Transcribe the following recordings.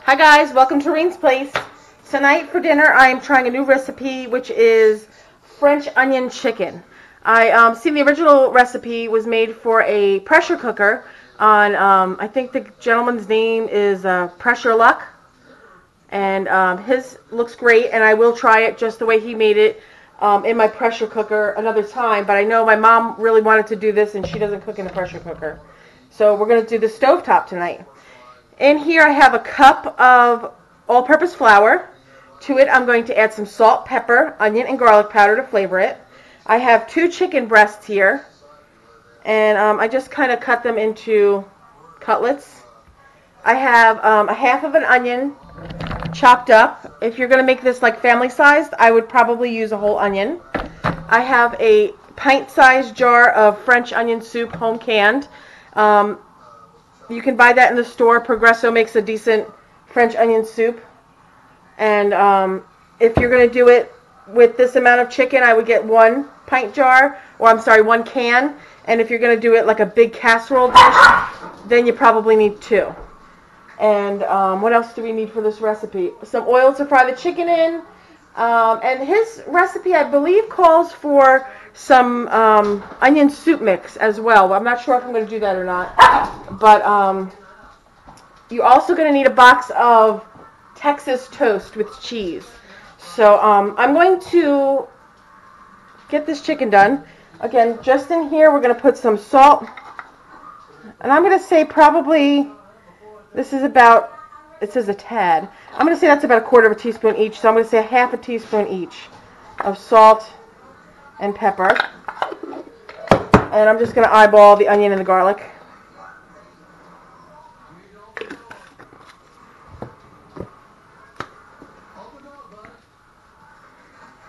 Hi guys, welcome to Reen's Place. Tonight for dinner I am trying a new recipe, which is French onion chicken. I see the original recipe was made for a pressure cooker on, I think the gentleman's name is Pressure Luck. And his looks great, and I will try it just the way he made it in my pressure cooker another time. But I know my mom really wanted to do this, and she doesn't cook in a pressure cooker. So we're going to do the stovetop tonight. In here I have a cup of all-purpose flour. To it I'm going to add some salt, pepper, onion, and garlic powder to flavor it. I have 2 chicken breasts here, and I just kind of cut them into cutlets. I have a half of an onion chopped up. If you're going to make this like family sized, I would probably use a whole onion. I have a pint-sized jar of French onion soup, home canned. You can buy that in the store. Progresso makes a decent French onion soup. And if you're going to do it with this amount of chicken, I would get 1 pint jar, or I'm sorry, 1 can. And if you're going to do it like a big casserole dish, then you probably need 2. And what else do we need for this recipe? Some oil to fry the chicken in. And his recipe, I believe, calls for some onion soup mix as well. I'm not sure if I'm going to do that or not. But you're also going to need a box of Texas toast with cheese. So I'm going to get this chicken done. Again, just in here, we're going to put some salt. And I'm going to say probably, this is about, it says a tad. I'm going to say that's about a 1/4 teaspoon each. So I'm going to say 1/2 teaspoon each of salt and pepper. And I'm just going to eyeball the onion and the garlic.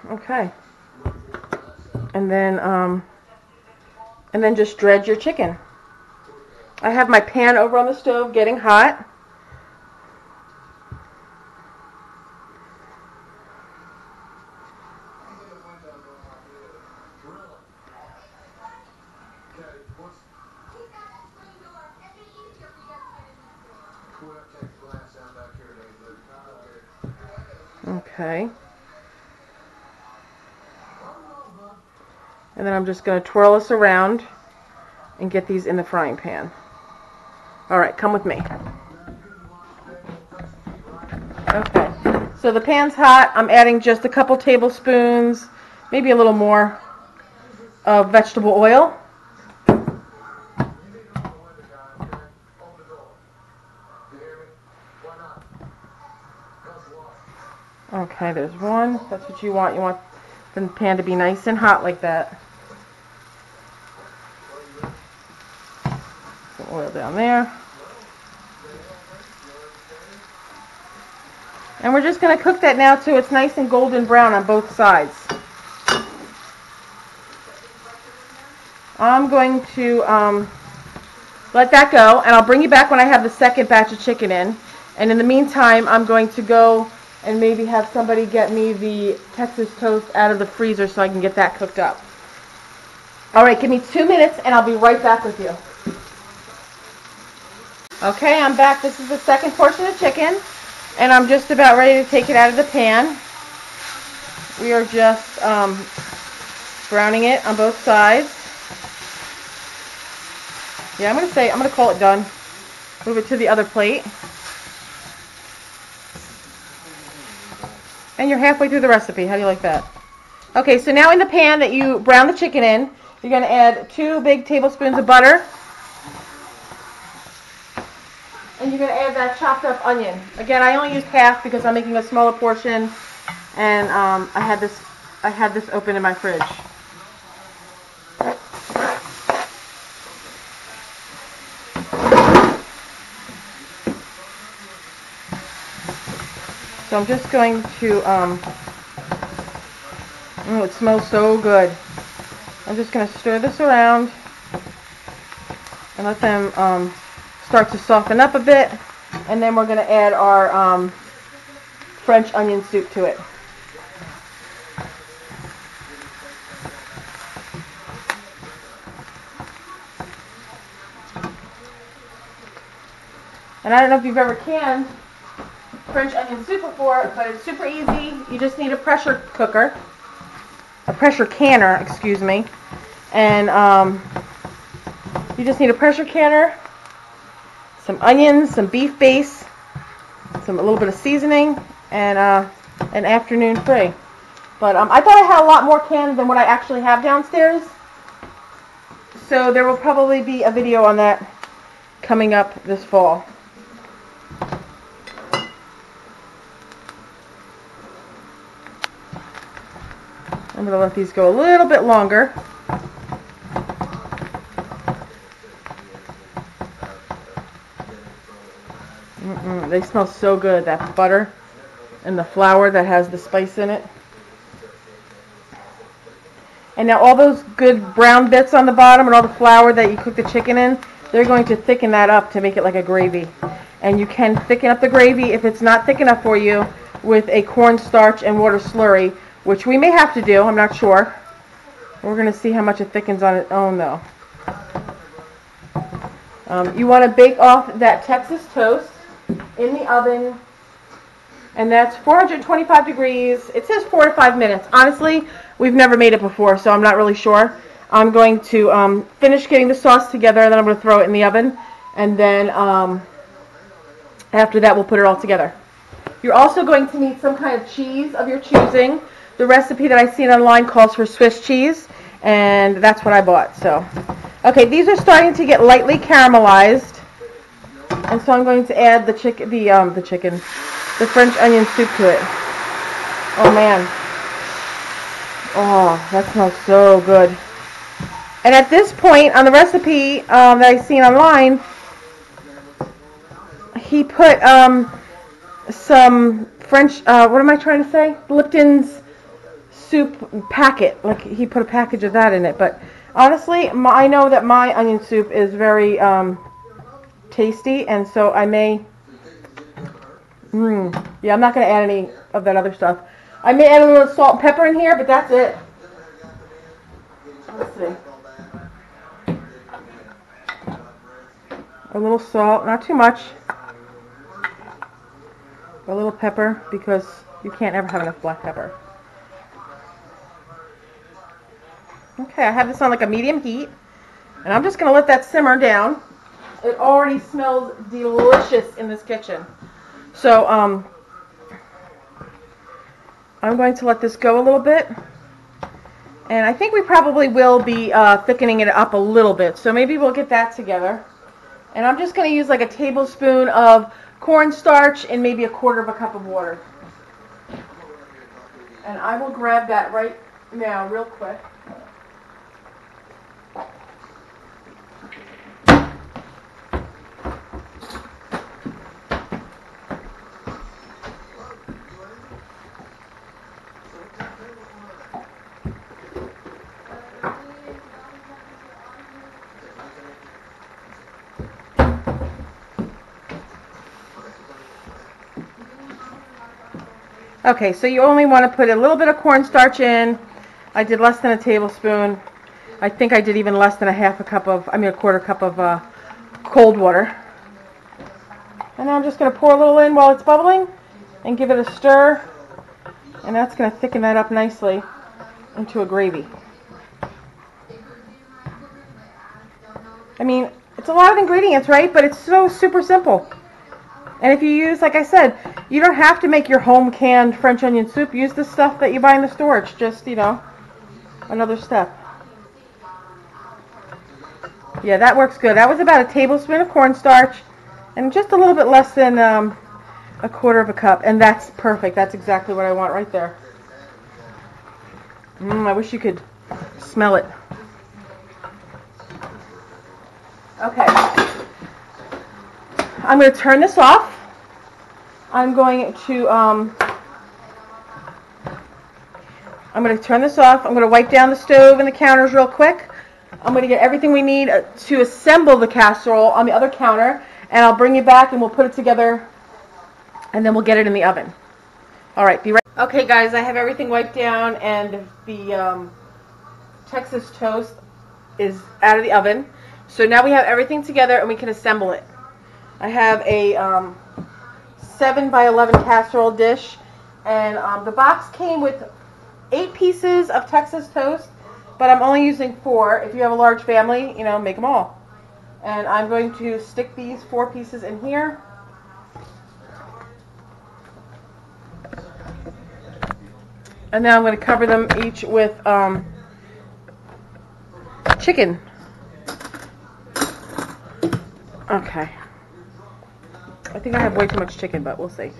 Okay. And then just dredge your chicken. I have my pan over on the stove getting hot. Okay. And then I'm just going to twirl this around and get these in the frying pan. Alright, come with me. Okay, so the pan's hot. I'm adding just a couple tablespoons, maybe a little more, of vegetable oil. Okay, there's one. That's what you want. You want the pan to be nice and hot like that. Some oil down there. And we're just going to cook that now till it's nice and golden brown on both sides. I'm going to let that go, and I'll bring you back when I have the second batch of chicken in. And in the meantime, I'm going to go and maybe have somebody get me the Texas toast out of the freezer so I can get that cooked up. Alright, give me 2 minutes and I'll be right back with you. Okay, I'm back. This is the second portion of chicken, and I'm just about ready to take it out of the pan. We are just browning it on both sides. Yeah, I'm going to call it done. Move it to the other plate. And you're halfway through the recipe. How do you like that? Okay, so now in the pan that you brown the chicken in, you're going to add 2 big tablespoons of butter. And you're going to add that chopped up onion. Again, I only used half because I'm making a smaller portion, and I had this open in my fridge. So I'm just going to, oh, it smells so good. I'm just going to stir this around and let them start to soften up a bit. And then we're going to add our French onion soup to it. And I don't know if you've ever canned French onion soup before, but it's super easy. You just need a pressure cooker, a pressure canner, excuse me, and you just need a pressure canner, some onions, some beef base, a little bit of seasoning, and an afternoon free. But I thought I had a lot more cans than what I actually have downstairs, so there will probably be a video on that coming up this fall. I'm going to let these go a little bit longer. They smell so good, that butter and the flour that has the spice in it. And now all those good brown bits on the bottom and all the flour that you cook the chicken in, they're going to thicken that up to make it like a gravy. And you can thicken up the gravy if it's not thick enough for you with a cornstarch and water slurry, which we may have to do, I'm not sure. We're going to see how much it thickens on its own though. You want to bake off that Texas toast in the oven, and that's 425 degrees. It says 4 to 5 minutes. Honestly, we've never made it before, so I'm not really sure. I'm going to finish getting the sauce together, and then I'm going to throw it in the oven, and then after that we'll put it all together. You're also going to need some kind of cheese of your choosing. The recipe that I've seen online calls for Swiss cheese, and that's what I bought. So, okay, these are starting to get lightly caramelized. And so I'm going to add the French onion soup to it. Oh man. Oh, that smells so good. And at this point on the recipe that I've seen online, he put some French, what am I trying to say? Lipton's soup packet. Like he put a package of that in it. But honestly, I know that my onion soup is very tasty, and so I may yeah, I'm not going to add any of that other stuff. I may add a little salt and pepper in here, but that's it. Let's see. A little salt, not too much. A little pepper, because you can't ever have enough black pepper. Okay, I have this on like a medium heat, and I'm just going to let that simmer down. It already smells delicious in this kitchen. So, I'm going to let this go a little bit. And I think we probably will be thickening it up a little bit. So maybe we'll get that together. And I'm just going to use like a tablespoon of cornstarch and maybe a quarter of a cup of water. And I will grab that right now real quick. Okay, so you only want to put a little bit of cornstarch in. I did less than a tablespoon. I think I did even less than a quarter cup of cold water. And now I'm just going to pour a little in while it's bubbling and give it a stir. And that's going to thicken that up nicely into a gravy. I mean, it's a lot of ingredients, right? But it's so super simple. And if you use, like I said, you don't have to make your home canned French onion soup. Use the stuff that you buy in the store. It's just, you know, another step. Yeah, that works good. That was about a tablespoon of cornstarch and just a little bit less than a quarter of a cup. And that's perfect. That's exactly what I want right there. I wish you could smell it. Okay. I'm going to turn this off. I'm going to turn this off. I'm going to wipe down the stove and the counters real quick. I'm going to get everything we need to assemble the casserole on the other counter, and I'll bring you back and we'll put it together, and then we'll get it in the oven. All right, be right. Okay, guys, I have everything wiped down, and the Texas toast is out of the oven. So now we have everything together, and we can assemble it. I have a 7 by 11 casserole dish. And the box came with 8 pieces of Texas toast, but I'm only using 4. If you have a large family, you know, make them all. And I'm going to stick these 4 pieces in here. And now I'm going to cover them each with chicken. Okay. I think I have way too much chicken, but we'll see.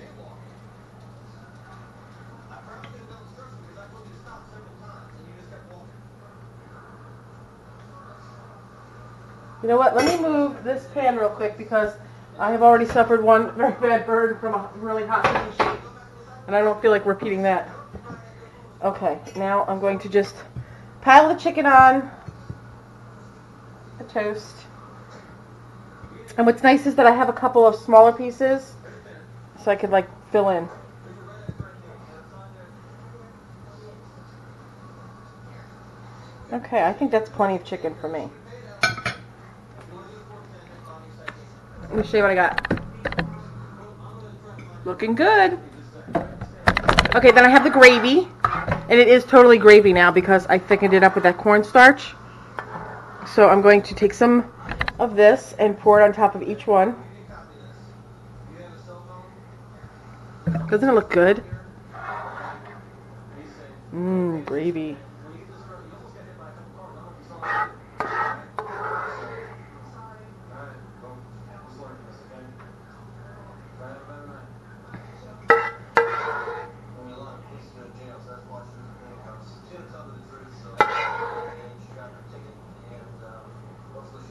You know what? Let me move this pan real quick because I have already suffered one very bad burn from a really hot cooking sheet. And I don't feel like repeating that. Okay, now I'm going to just pile the chicken on the toast. And what's nice is that I have a couple of smaller pieces so I could like fill in. Okay, I think that's plenty of chicken for me. Let me show you what I got. Looking good. Okay, then I have the gravy. And it is totally gravy now because I thickened it up with that cornstarch. So I'm going to take some of this and pour it on top of each one. Doesn't it look good? Mmm, gravy.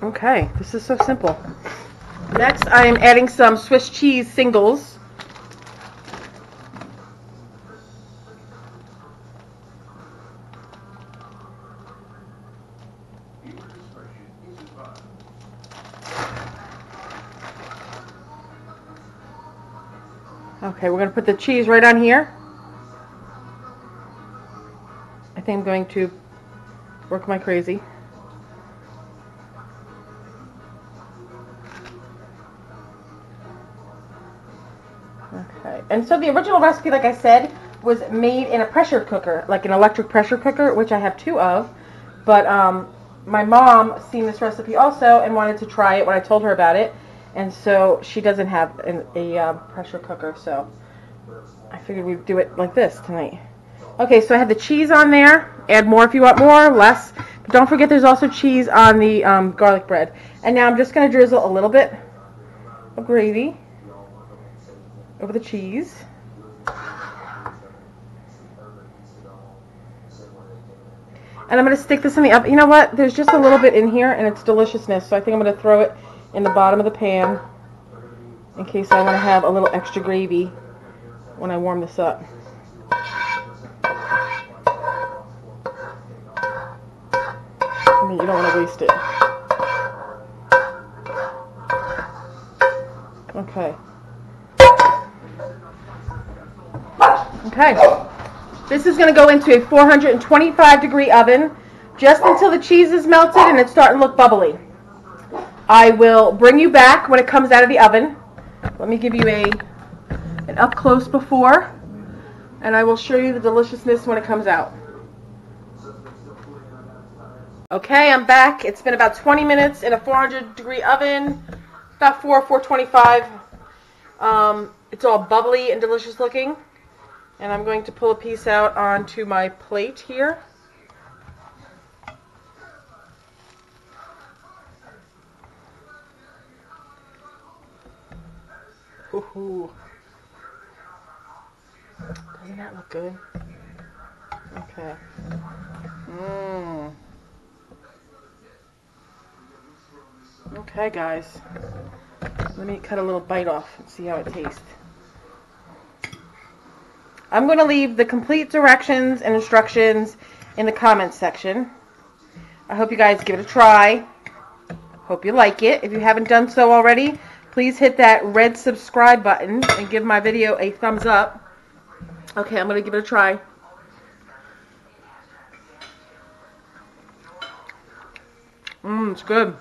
Okay, this is so simple. Next, I am adding some Swiss cheese singles. Okay, we're going to put the cheese right on here. I think I'm going to work my crazy. Okay, and so the original recipe, like I said, was made in a pressure cooker, like an electric pressure cooker, which I have 2 of. But my mom seen this recipe also and wanted to try it when I told her about it. And so she doesn't have a pressure cooker, so I figured we'd do it like this tonight. Okay, so I had the cheese on there. Add more if you want more, less. But don't forget there's also cheese on the garlic bread. And now I'm just going to drizzle a little bit of gravy over the cheese. And I'm going to stick this in the oven. You know what? There's just a little bit in here, and it's deliciousness. So I think I'm going to throw it in the bottom of the pan in case I want to have a little extra gravy when I warm this up. I mean, you don't want to waste it. Okay. Okay. This is going to go into a 425 degree oven just until the cheese is melted and it's starting to look bubbly. I will bring you back when it comes out of the oven. Let me give you an up close before, and I will show you the deliciousness when it comes out. Okay, I'm back. It's been about 20 minutes in a 400 degree oven, about 425. It's all bubbly and delicious looking. And I'm going to pull a piece out onto my plate here. Ooh. Doesn't that look good? Okay. Okay, guys. Let me cut a little bite off and see how it tastes. I'm going to leave the complete directions and instructions in the comments section. I hope you guys give it a try. Hope you like it. If you haven't done so already, please hit that red subscribe button and give my video a thumbs up. Okay, I'm going to give it a try. It's good.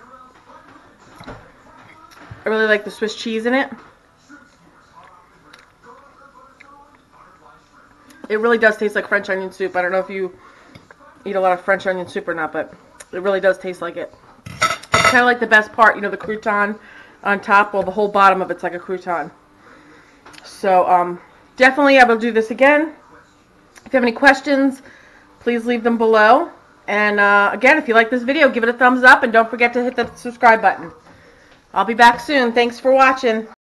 I really like the Swiss cheese in it. It really does taste like French onion soup. I don't know if you eat a lot of French onion soup or not, but it really does taste like it. It's kind of like the best part, you know, the crouton on top. Well, the whole bottom of it's like a crouton. So definitely I will do this again. If you have any questions, please leave them below. And again, if you like this video, give it a thumbs up and don't forget to hit the subscribe button. I'll be back soon. Thanks for watching.